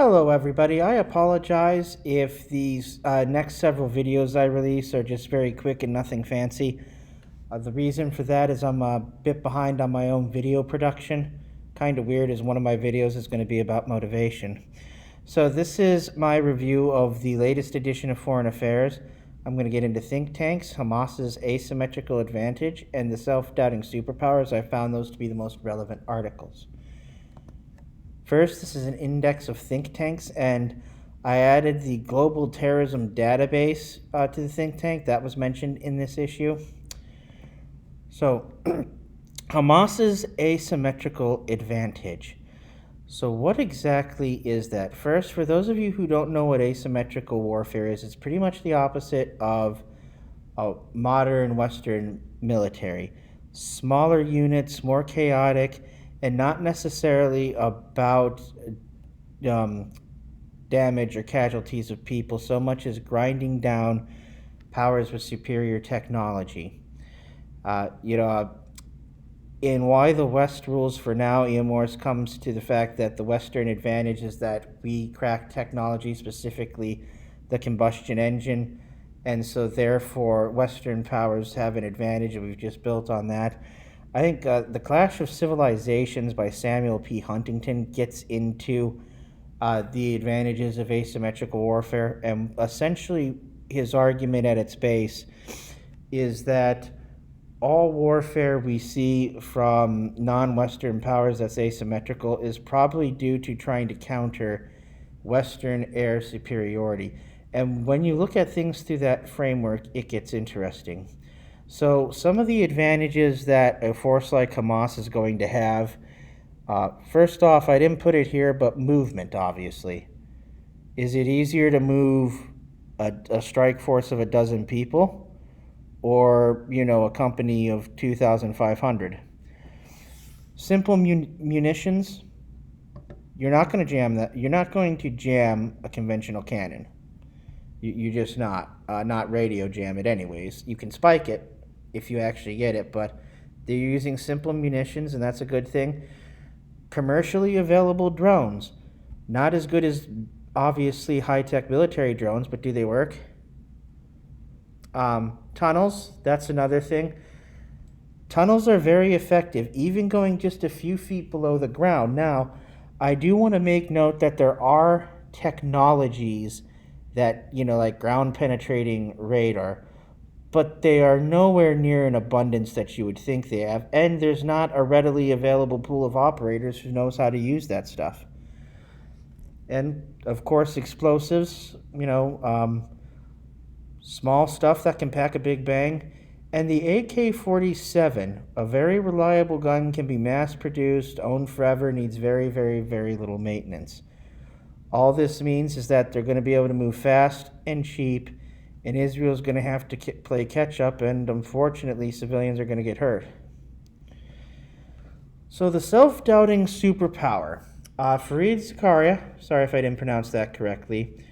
Hello, everybody. I apologize if these next several videos I release are just very quick and nothing fancy. The reason for that is I'm a bit behind on my own video production. Kind of weird, as one of my videos is going to be about motivation. So this is my review of the latest edition of Foreign Affairs. I'm going to get into think tanks, Hamas's asymmetrical advantage, and the self-doubting superpowers. I found those to be the most relevant articles. First, this is an index of think tanks, and I added the Global Terrorism Database to the think tank. That was mentioned in this issue. So, Hamas's asymmetrical advantage. So what exactly is that? First, for those of you who don't know what asymmetrical warfare is, it's pretty much the opposite of a modern Western military. Smaller units, more chaotic, and not necessarily about damage or casualties of people so much as grinding down powers with superior technology. In Why the West Rules for Now, Ian Morse comes to the fact that the Western advantage is that we crack technology, specifically the combustion engine, and so therefore Western powers have an advantage, and we've just built on that. I think The Clash of Civilizations by Samuel P. Huntington gets into the advantages of asymmetrical warfare, and essentially his argument at its base is that all warfare we see from non-Western powers that's asymmetrical is probably due to trying to counter Western air superiority. And when you look at things through that framework, it gets interesting. So some of the advantages that a force like Hamas is going to have, first off, I didn't put it here, but movement, obviously. Is it easier to move a strike force of a dozen people or, a company of 2,500? Simple munitions, you're not going to jam that. You're not going to jam a conventional cannon. You're just not radio jam it anyways. You can spike it if you actually get it, but they're using simple munitions, and that's a good thing. Commercially available drones, not as good as obviously high-tech military drones, but do they work? Tunnels, that's another thing. Tunnels are very effective, even going just a few feet below the ground. Now, I do want to make note that there are technologies that, like ground penetrating radar, but they are nowhere near an abundance that you would think they have, and there's not a readily available pool of operators who knows how to use that stuff. And of course, explosives, small stuff that can pack a big bang. And the AK-47, a very reliable gun, can be mass-produced, owned forever, needs very, very, very little maintenance. All this means is that they're going to be able to move fast and cheap, and Israel's going to have to play catch-up, and unfortunately, civilians are going to get hurt. So the self-doubting superpower. Fareed Zakaria, sorry if I didn't pronounce that correctly,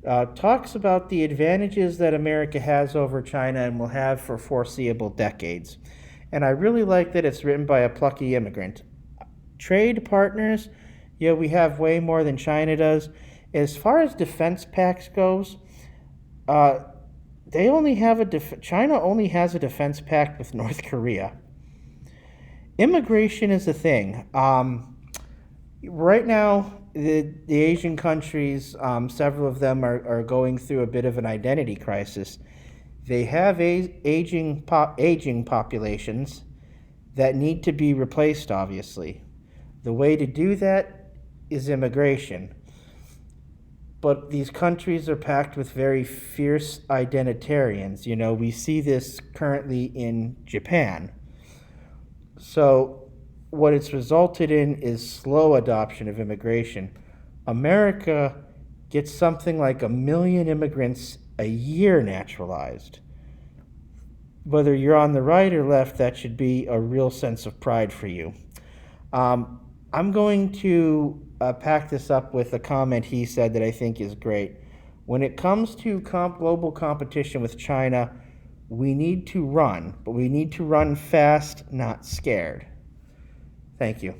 talks about the advantages that America has over China and will have for foreseeable decades. And I really like that it's written by a plucky immigrant. Trade partners, we have way more than China does. As far as defense pacts goes, China only has a defense pact with North Korea. Immigration is a thing. Right now, the Asian countries, several of them are going through a bit of an identity crisis. They have aging populations that need to be replaced, obviously. The way to do that is immigration. But these countries are packed with very fierce identitarians. We see this currently in Japan. So what it's resulted in is slow adoption of immigration. America gets something like 1 million immigrants a year naturalized. Whether you're on the right or left, that should be a real sense of pride for you. I'm going to pack this up with a comment he said that I think is great. When it comes to global competition with China, we need to run, but we need to run fast, not scared. Thank you.